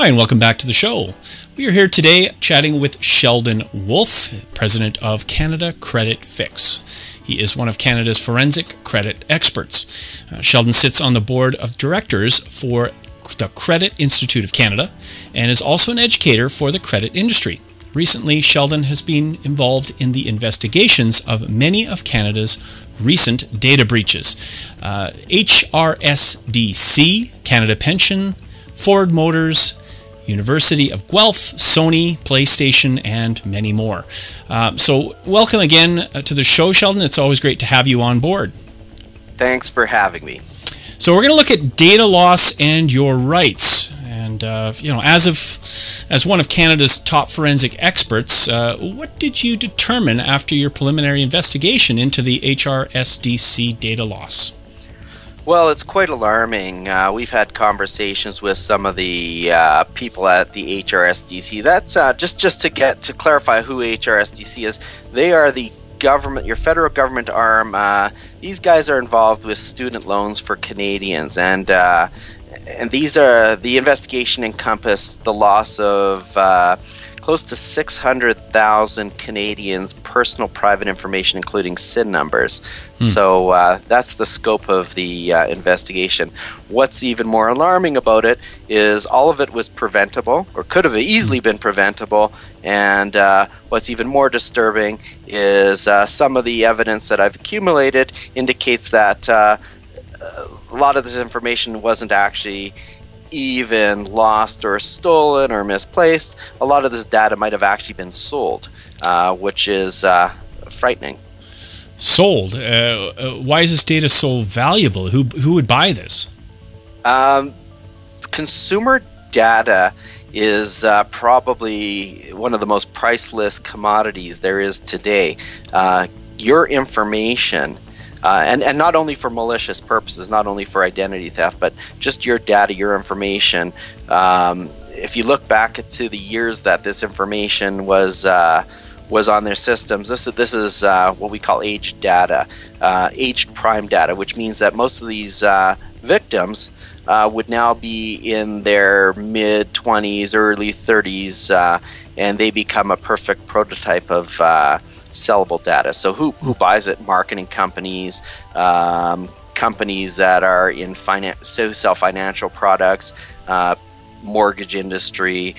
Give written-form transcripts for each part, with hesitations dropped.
Hi, and welcome back to the show. We are here today chatting with Sheldon Wolf, president of Canada Credit Fix. He is one of Canada's forensic credit experts. Sheldon sits on the board of directors for the Credit Institute of Canada and is also an educator for the credit industry. Recently, Sheldon has been involved in the investigations of many of Canada's recent data breaches. HRSDC, Canada Pension, Ford Motors, University of Guelph, Sony, PlayStation, and many more. So welcome again to the show, Sheldon. It's always great to have you on board. Thanks for having me. So we're going to look at data loss and your rights. And, as one of Canada's top forensic experts, what did you determine after your preliminary investigation into the HRSDC data loss? Well, it's quite alarming. We've had conversations with some of the people at the HRSDC. That's just to clarify who HRSDC is. They are the government, your federal government arm. These guys are involved with student loans for Canadians, and these are the investigation encompassed the loss of close to 600,000 Canadians' personal private information, including SIN numbers. So that's the scope of the investigation. What's even more alarming about it is all of it was preventable, or could have easily been preventable, and what's even more disturbing is some of the evidence that I've accumulated indicates that a lot of this information wasn't actually even lost or stolen or misplaced. A lot of this data might have actually been sold, which is frightening. Sold? Why is this data so valuable? Who would buy this? Consumer data is probably one of the most priceless commodities there is today. Your information, and not only for malicious purposes, not only for identity theft, but just your data, your information. If you look back to the years that this information was on their systems, this is what we call aged data, aged prime data, which means that most of these victims would now be in their mid-20s, early 30s, and they become a perfect prototype of sellable data. So who buys it? Marketing companies, companies that are in who sell financial products, mortgage industry,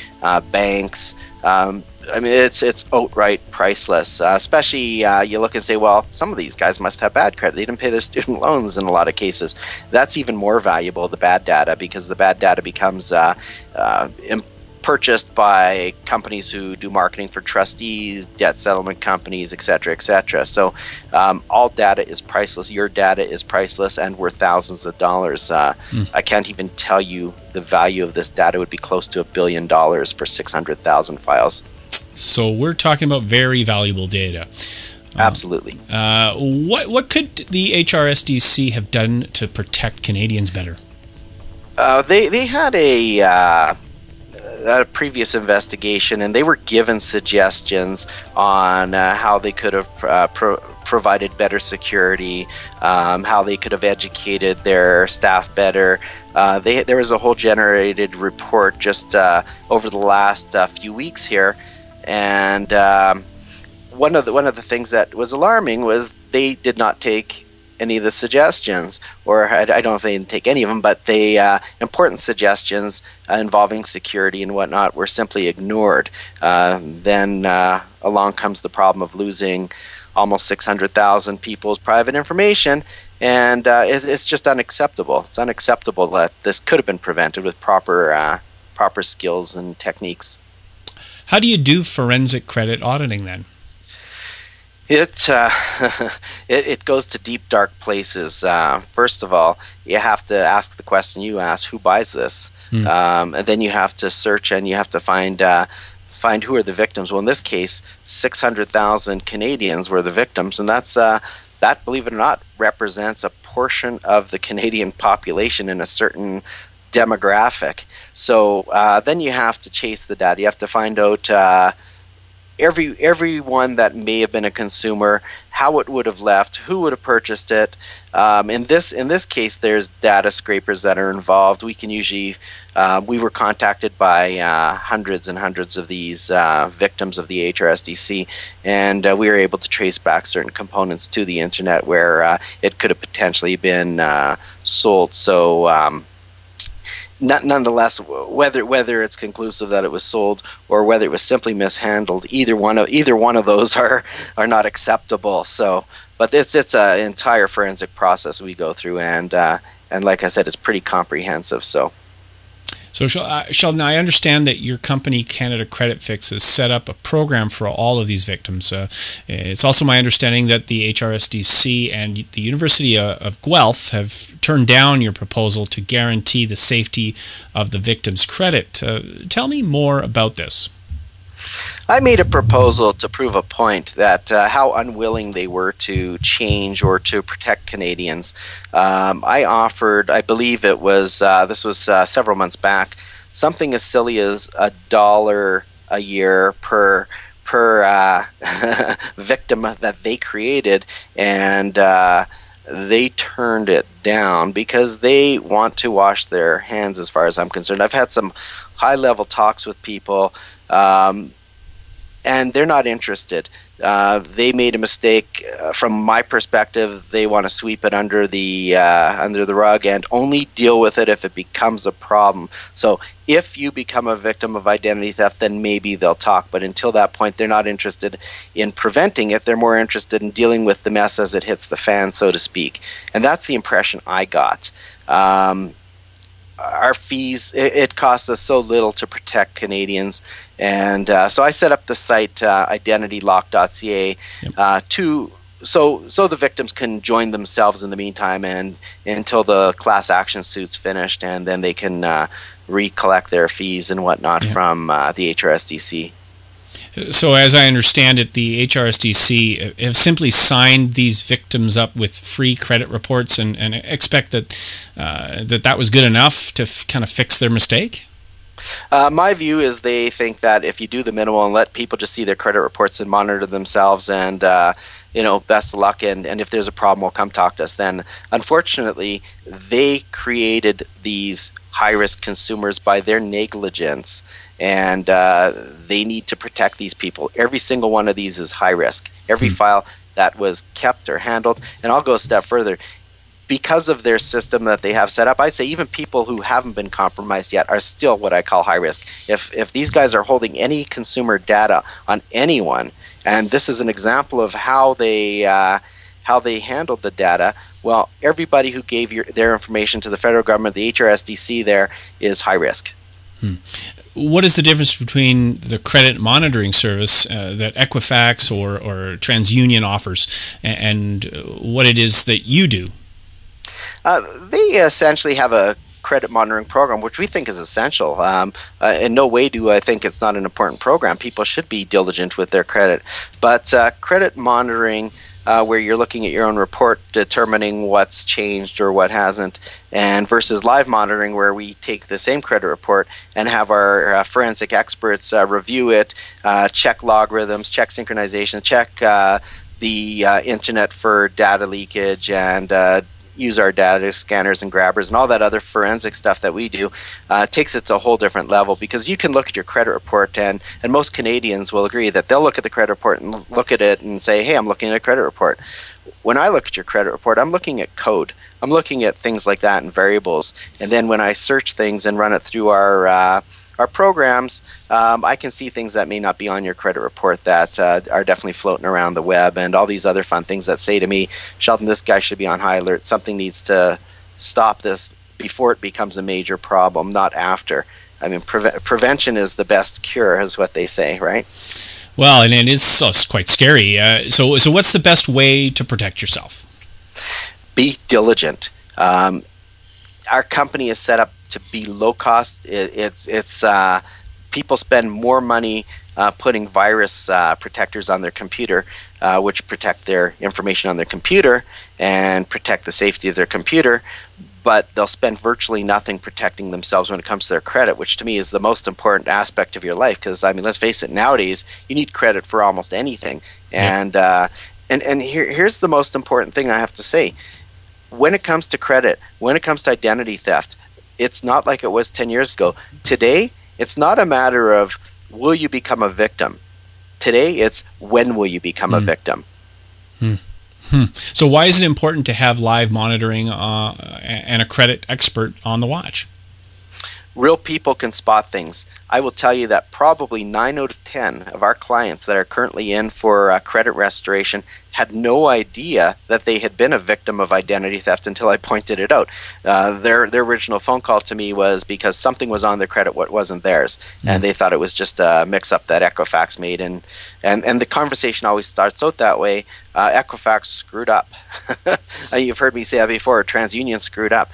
banks. I mean, it's outright priceless. Especially you look and say, well, some of these guys must have bad credit. They didn't pay their student loans in a lot of cases. That's even more valuable, the bad data, because the bad data becomes purchased by companies who do marketing for trustees, debt settlement companies, etc., etc. So all data is priceless. Your data is priceless and worth thousands of dollars. I can't even tell you the value of this data would be close to $1 billion for 600,000 files. So we're talking about very valuable data. Absolutely. What could the HRSDC have done to protect Canadians better? They had a previous investigation, and they were given suggestions on how they could have provided better security, how they could have educated their staff better. There was a whole generated report just over the last few weeks here, and one of the things that was alarming was they did not take any of the suggestions, or I don't know if they didn't take any of them, but the important suggestions involving security and whatnot were simply ignored. Then along comes the problem of losing almost 600,000 people's private information, and it's just unacceptable. It's unacceptable that this could have been prevented with proper skills and techniques. How do you do forensic credit auditing then? It goes to deep, dark places. First of all, you have to ask the question you asked: who buys this? And then you have to search, and you have to find who are the victims. Well, in this case, 600,000 Canadians were the victims, and that, believe it or not, represents a portion of the Canadian population in a certain demographic. So then you have to chase the data. You have to find out everyone that may have been a consumer, how it would have left, who would have purchased it. In this case, there's data scrapers that are involved. We can usually we were contacted by hundreds and hundreds of these victims of the HRSDC, and we were able to trace back certain components to the internet where it could have potentially been sold. So. Nonetheless, whether it's conclusive that it was sold or whether it was simply mishandled, either one of those are not acceptable. So, but it's an entire forensic process we go through, and like I said, it's pretty comprehensive. So, Sheldon, I understand that your company, Canada Credit Fix, has set up a program for all of these victims. It's also my understanding that the HRSDC and the University of Guelph have turned down your proposal to guarantee the safety of the victim's credit. Tell me more about this. I made a proposal to prove a point that how unwilling they were to change or to protect Canadians. I offered, I believe it was, this was several months back, something as silly as $1 a year per victim that they created, and they turned it down because they want to wash their hands as far as I'm concerned. I've had some high-level talks with people, and they're not interested. They made a mistake. From my perspective, they want to sweep it under the rug and only deal with it if it becomes a problem. So if you become a victim of identity theft, then maybe they'll talk. But until that point, they're not interested in preventing it. They're more interested in dealing with the mess as it hits the fan, so to speak. And that's the impression I got. Our fees, it costs us so little to protect Canadians, and so I set up the site identitylock.ca so the victims can join themselves in the meantime and until the class action suit's finished, and then they can recollect their fees and whatnot from the HRSDC. So as I understand it, the HRSDC have simply signed these victims up with free credit reports and expect that that was good enough to kind of fix their mistake? My view is they think that if you do the minimal and let people just see their credit reports and monitor themselves and, best of luck, and if there's a problem, we'll come talk to us then. Unfortunately, they created these high-risk consumers by their negligence, and they need to protect these people. Every single one of these is high risk. Every file that was kept or handled, and I'll go a step further. Because of their system that they have set up, I'd say even people who haven't been compromised yet are still what I call high risk. If these guys are holding any consumer data on anyone, and this is an example of how they handled the data, well, everybody who gave their information to the federal government, the HRSDC there, is high risk. What is the difference between the credit monitoring service that Equifax or TransUnion offers and what it is that you do? They essentially have a credit monitoring program, which we think is essential. In no way do I think it's not an important program. People should be diligent with their credit. But credit monitoring, where you're looking at your own report, determining what's changed or what hasn't, and versus live monitoring, where we take the same credit report and have our forensic experts review it, check logarithms, check synchronization, check the internet for data leakage, and use our data scanners and grabbers and all that other forensic stuff that we do, takes it to a whole different level, because you can look at your credit report, and most Canadians will agree that they'll look at the credit report and look at it and say, hey, I'm looking at a credit report. When I look at your credit report, I'm looking at code. I'm looking at things like that and variables. And then when I search things and run it through our programs, I can see things that may not be on your credit report that are definitely floating around the web, and all these other fun things that say to me, Sheldon, this guy should be on high alert. Something needs to stop this before it becomes a major problem, not after. I mean, prevention is the best cure, is what they say, right? Well, and it is quite scary. So what's the best way to protect yourself? Be diligent. Our company is set up to be low cost. It's people spend more money putting virus protectors on their computer, which protect their information on their computer and protect the safety of their computer. but they'll spend virtually nothing protecting themselves when it comes to their credit, which to me is the most important aspect of your life. Because I mean, let's face it, nowadays you need credit for almost anything. And here's the most important thing I have to say: when it comes to credit, when it comes to identity theft, it's not like it was 10 years ago. Today, it's not a matter of will you become a victim. Today, it's when will you become a victim. So why is it important to have live monitoring and a credit expert on the watch? Real people can spot things. I will tell you that probably 9 out of 10 of our clients that are currently in for credit restoration had no idea that they had been a victim of identity theft until I pointed it out. Their original phone call to me was because something was on their credit what wasn't theirs, and they thought it was just a mix-up that Equifax made. And the conversation always starts out that way. Equifax screwed up. You've heard me say that before. TransUnion screwed up.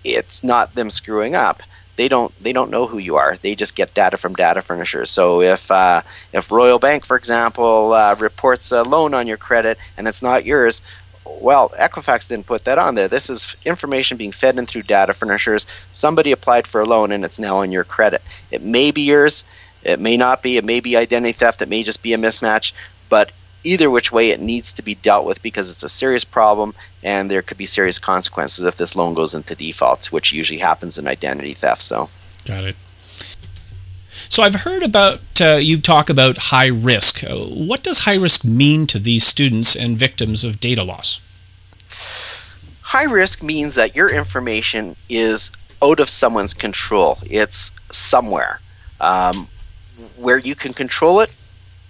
It's not them screwing up. They don't know who you are. They just get data from data furnishers. So if Royal Bank, for example, reports a loan on your credit and it's not yours, well, Equifax didn't put that on there. This is information being fed in through data furnishers. Somebody applied for a loan and it's now on your credit. It may be yours. It may not be. It may be identity theft. It may just be a mismatch. But either which way, it needs to be dealt with because it's a serious problem and there could be serious consequences if this loan goes into default, which usually happens in identity theft. So, got it. So I've heard about you talk about high risk. What does high risk mean to these students and victims of data loss? High risk means that your information is out of someone's control. It's somewhere. Where you can control it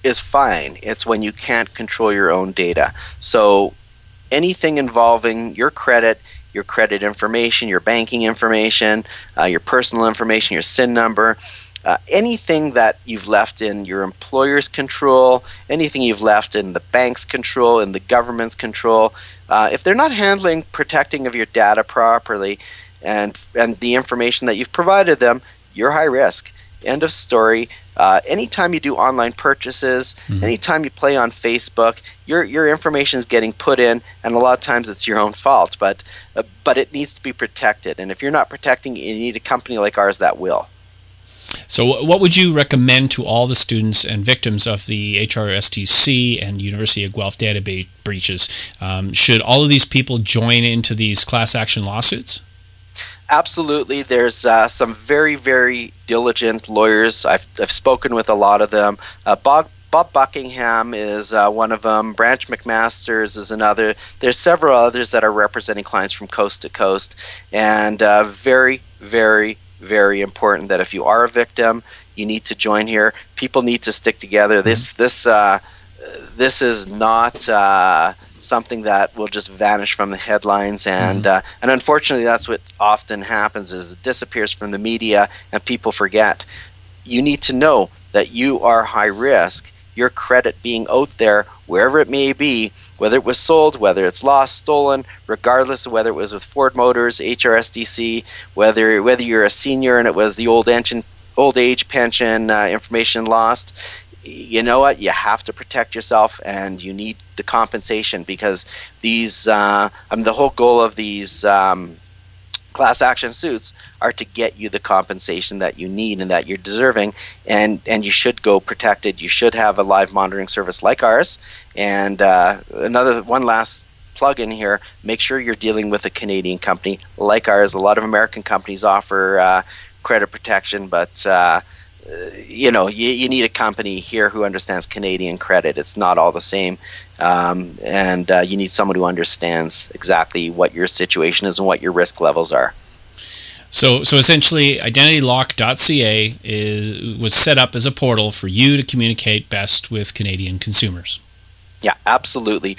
is fine. It's when you can't control your own data. So anything involving your credit information, your banking information, your personal information, your SIN number, anything that you've left in your employer's control, anything you've left in the bank's control, in the government's control, if they're not handling protecting of your data properly and the information that you've provided them, you're high risk. End of story. Anytime you do online purchases, anytime you play on Facebook, your information is getting put in, and a lot of times it's your own fault. But it needs to be protected, and if you're not protecting it, you need a company like ours that will. So what would you recommend to all the students and victims of the HRSDC and University of Guelph data breaches? Should all of these people join into these class action lawsuits? Absolutely. There's some very, very diligent lawyers. I've spoken with a lot of them. Bob Buckingham is one of them. Branch McMasters is another. There's several others that are representing clients from coast to coast. And very, very, very important that if you are a victim, you need to join here. People need to stick together. This is not something that will just vanish from the headlines, and unfortunately that's what often happens, is it disappears from the media and people forget. You need to know that you are high risk. Your credit being out there, wherever it may be, whether it was sold, whether it's lost, stolen, regardless of whether it was with Ford Motors, HRSDC, whether you're a senior and it was the old age pension information lost. You know what? You have to protect yourself, and you need the compensation, because these the whole goal of these class action suits are to get you the compensation that you need and that you're deserving, and you should go protected. You should have a live monitoring service like ours. And one last plug in here: make sure you're dealing with a Canadian company like ours. A lot of American companies offer credit protection, but you need a company here who understands Canadian credit. It's not all the same, and you need someone who understands exactly what your situation is and what your risk levels are. So essentially, identitylock.ca was set up as a portal for you to communicate best with Canadian consumers. Yeah, absolutely.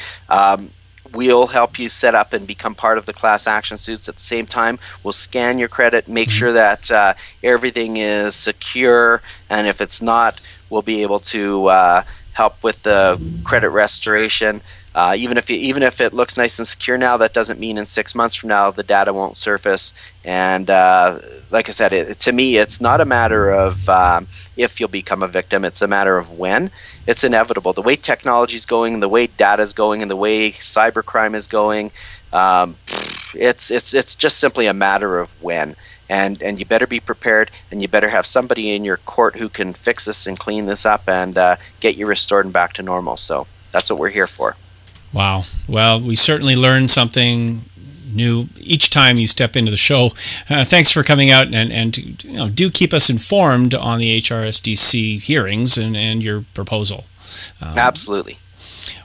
We'll help you set up and become part of the class action suits. At the same time, we'll scan your credit, make sure that everything is secure, and if it's not, we'll be able to help with the credit restoration. Even if it looks nice and secure now, that doesn't mean in 6 months from now the data won't surface. And like I said, to me, it's not a matter of if you'll become a victim. It's a matter of when. It's inevitable. The way technology is going, the way data is going, and the way cybercrime is going, it's just simply a matter of when. And you better be prepared, and you better have somebody in your court who can fix this and clean this up and get you restored and back to normal. So that's what we're here for. Wow. Well, we certainly learned something new each time you step into the show. Thanks for coming out, and do keep us informed on the HRSDC hearings and your proposal. Absolutely.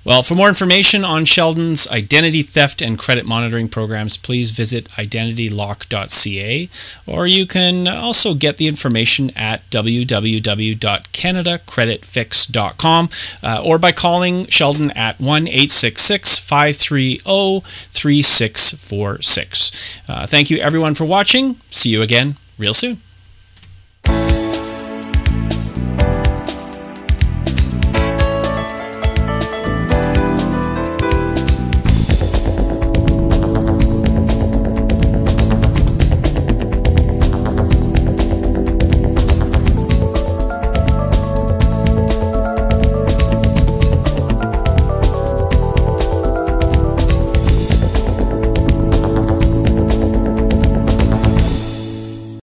Well, for more information on Sheldon's identity theft and credit monitoring programs, please visit identitylock.ca, or you can also get the information at www.canadacreditfix.com, or by calling Sheldon at 1-866-530-3646. Thank you, everyone, for watching. See you again real soon.